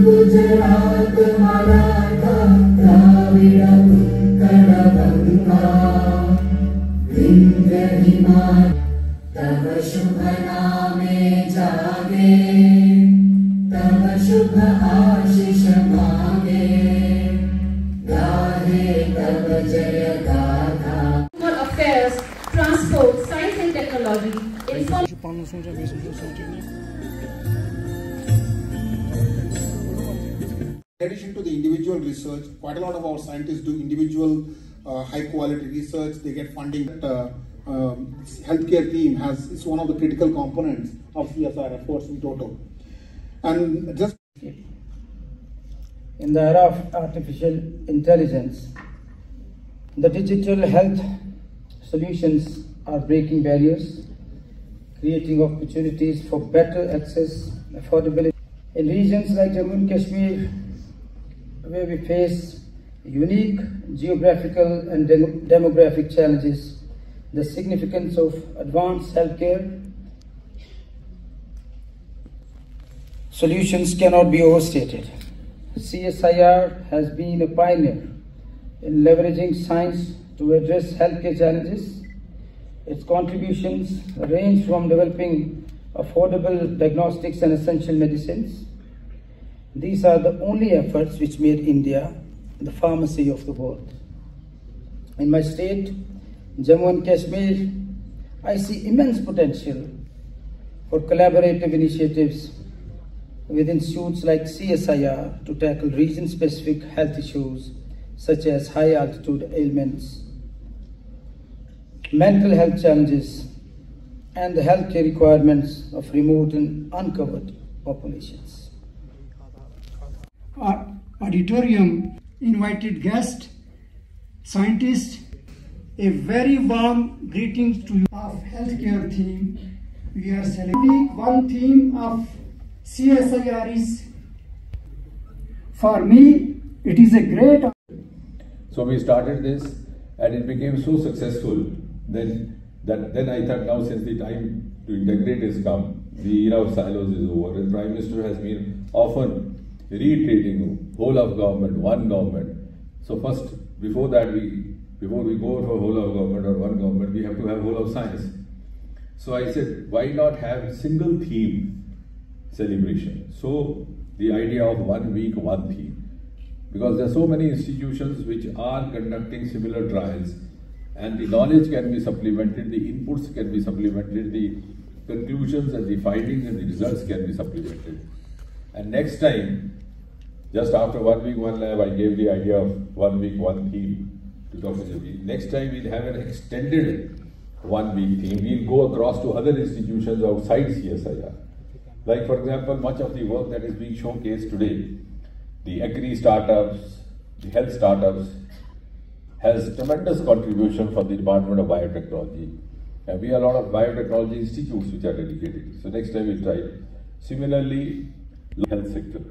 गुजरात मराठा द्राविड़ उत्कल गंगा विंध्य हिमालय तव शुभ नामे जागे तव शुभ आशीष मांगे गाहे तव जय गाथा। Affairs, Transport, Science and Technology, In addition to the individual research, quite a lot of our scientists do individual high quality research. They get funding. Healthcare team is one of the critical components of CSR efforts in total. And just in the era of artificial intelligence, the digital health solutions are breaking barriers, creating opportunities for better access, affordability. In regions like Jammu and Kashmir, where we face unique geographical and demographic challenges, the significance of advanced healthcare solutions cannot be overstated. CSIR has been a pioneer in leveraging science to address healthcare challenges. Its contributions range from developing affordable diagnostics and essential medicines. These are the only efforts which made India the pharmacy of the world. In my state, Jammu and Kashmir, I see immense potential for collaborative initiatives with institutes like CSIR to tackle region-specific health issues such as high-altitude ailments, mental health challenges, and the healthcare requirements of remote and uncovered populations. Our auditorium invited guests, scientists, a very warm greetings to you of healthcare theme. We are celebrating one theme of CSIR is, for me, it is a great. So we started this and it became so successful then I thought now since the time to integrate has come, the era of silos is over. The Prime Minister has been often reiterating whole of government, one government. So first, before we go for whole of government or one government, we have to have whole of science. So I said, why not have single theme celebration? So the idea of 1 week, one theme. Because there are so many institutions which are conducting similar trials and the knowledge can be supplemented, the inputs can be supplemented, the conclusions and the findings and the results can be supplemented. And next time, just after 1 week, one lab, I gave the idea of 1 week, one theme to Dr. Jabi. Next time we'll have an extended 1 week theme. We'll go across to other institutions outside CSIR. Like for example, much of the work that is being showcased today, the agri startups, the health startups, has tremendous contribution from the Department of Biotechnology. And we have a lot of biotechnology institutes which are dedicated. So next time we'll try. Similarly, health sector.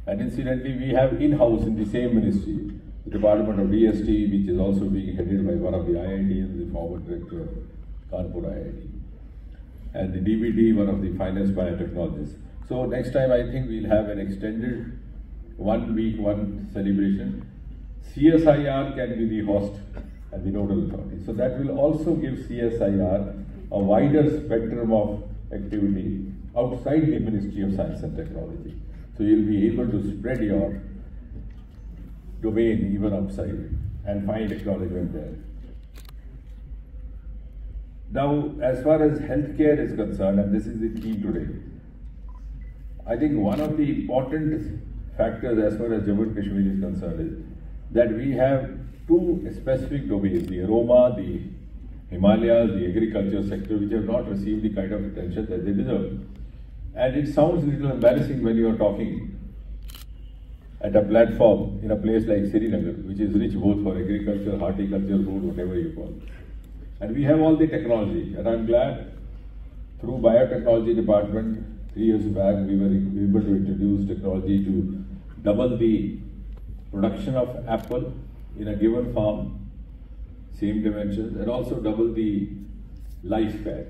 And incidentally, we have in-house in the same ministry, the Department of DST, which is also being headed by one of the IITs, the former director of Kanpur IIT. And the DBT, one of the finest biotechnologists. So next time I think we'll have an extended 1 week, one celebration. CSIR can be the host and the nodal authority. So that will also give CSIR a wider spectrum of activity outside the Ministry of Science and Technology. So you'll be able to spread your domain even outside and find acknowledgement there. Now, as far as healthcare is concerned, and this is the theme today, I think one of the important factors as far as Jammu and Kashmir is concerned is that we have two specific domains, the aroma, the Himalayas, the agriculture sector, which have not received the kind of attention that they deserve. And it sounds a little embarrassing when you are talking at a platform in a place like Srinagar, which is rich both for agriculture, horticulture, food, whatever you call it. And we have all the technology, and I'm glad through biotechnology department 3 years back we were able to introduce technology to double the production of apple in a given farm, same dimensions, and also double the lifespan.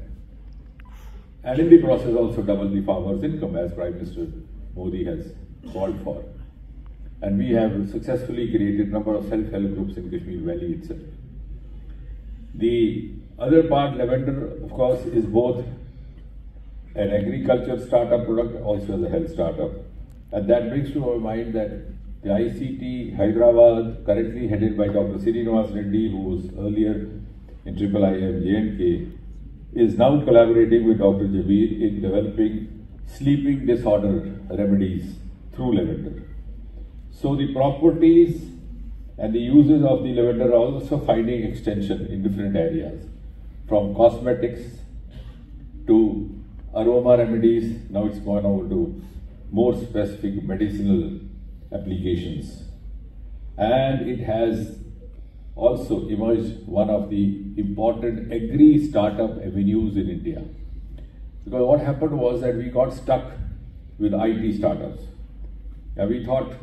and in the process also double the farmers' income as Prime Minister Modi has called for. And we have successfully created a number of self-help groups in Kashmir Valley itself. The other part, lavender, of course, is both an agriculture startup product, also as a health startup. And that brings to our mind that the ICT Hyderabad, currently headed by Dr. Srinivas Reddy, who was earlier in IIIM J&K, is now collaborating with Dr. Jabir in developing sleeping disorder remedies through lavender. So the properties and the uses of the lavender are also finding extension in different areas, from cosmetics to aroma remedies. Now it's gone over to more specific medicinal applications. And it has also emerged one of the important agri-startup avenues in India. Because what happened was that we got stuck with IT startups. And we thought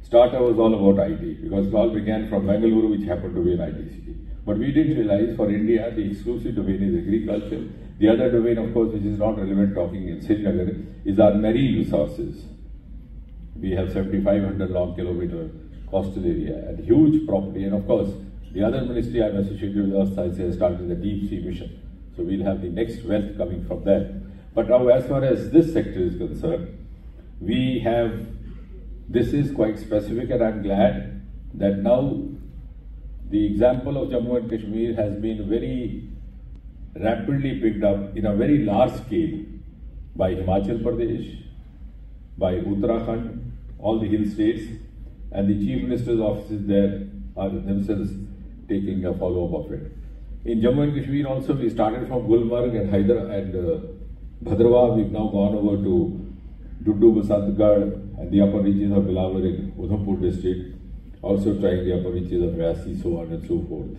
startup was all about IT, because it all began from Bengaluru, which happened to be an IT city. But we didn't realize for India, the exclusive domain is agriculture. The other domain, of course, which is not relevant talking in Srinagar, is our marine resources. We have 7,500 long kilometer coastal area and huge property. And of course, the other ministry I'm associated with, Earth Science, has started the deep sea mission. So we'll have the next wealth coming from that. But now, as far as this sector is concerned, we have, this is quite specific, and I'm glad that now the example of Jammu and Kashmir has been very rapidly picked up in a very large scale by Himachal Pradesh, by Uttarakhand, all the hill states, and the Chief Minister's offices there are themselves taking a follow-up of it. In Jammu and Kashmir also, we started from Gulmarg and Bhadrawa. We've now gone over to Duddu, Basantgarh, and the upper reaches of Bilawar in Udhampur district, also trying the upper reaches of Vyasi, so on and so forth.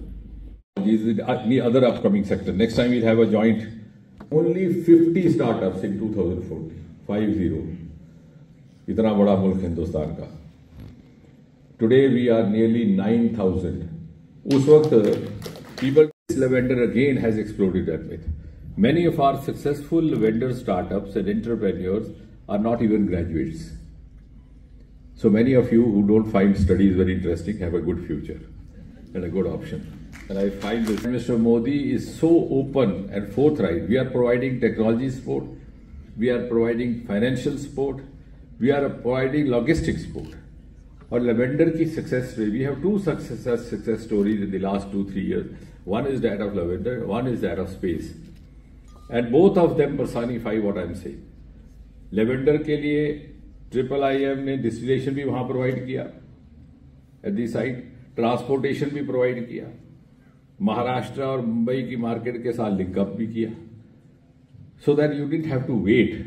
These are the other upcoming sector. Next time we'll have a joint. Only 50 startups in 2040. 50. इतना बड़ा मुल्क हिंदुस्तान का. Today we are nearly 9,000. उस वक्त people, lavender again has exploded that myth. Many of our successful lavender startups and entrepreneurs are not even graduates. So many of you who don't find studies very interesting have a good future and a good option. And I find this Mr. Modi is so open and forthright. We are providing technology support, we are providing financial support, we are providing logistics support. Or lavender ki success story, we have two success stories in the last 2-3 years. One is that of lavender, one is that of space. And both of them personify what I am saying. Lavender के लिए IIIM ने distillation भी वहाँ provide किया at the site, transportation भी provide किया, महाराष्ट्र और मुंबई की market के साथ link up भी किया, so that you didn't have to wait,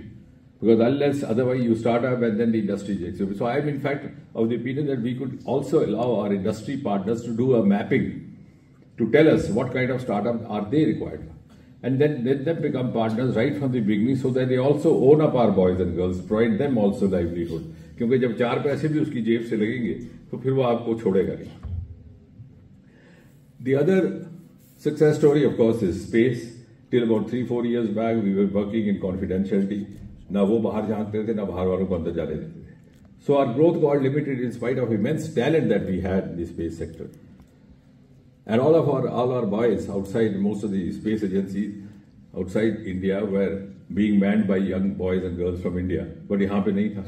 because unless otherwise you start up and then the industry takes over. So I am in fact of the opinion that we could also allow our industry partners to do a mapping to tell us what kind of startup are they required for. And then let them become partners right from the beginning, so that they also own up our boys and girls, provide them also livelihood. क्योंकि जब 4 पैसे भी उसकी जेब से लगेंगे तो फिर वो आपको छोड़ेगा नहीं. The other success story, of course, is space. Till about 3-4 years back, we were working in confidentiality. ना वो बाहर झांकते थे, ना बाहर वालों को अंदर जाने देते थे. So our growth got limited in spite of immense talent that we had in the space sector. And all our boys outside, most of the space agencies outside India were being manned by young boys and girls from India. But यहाँ पे नहीं था.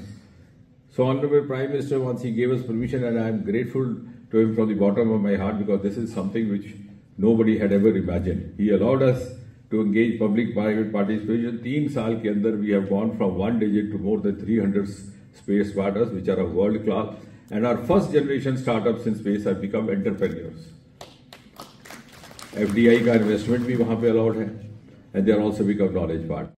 So Honorable Prime Minister, once he gave us permission, and I am grateful to him from the bottom of my heart, because this is something which nobody had ever imagined. He allowed us to engage public-private participation. 3 साल के अंदर we have gone from 1 digit to more than 300 space startups, which are of world class. And our first generation startups in space have become entrepreneurs. FDI का investment भी वहाँ पे allowed है, and they are also become knowledge part.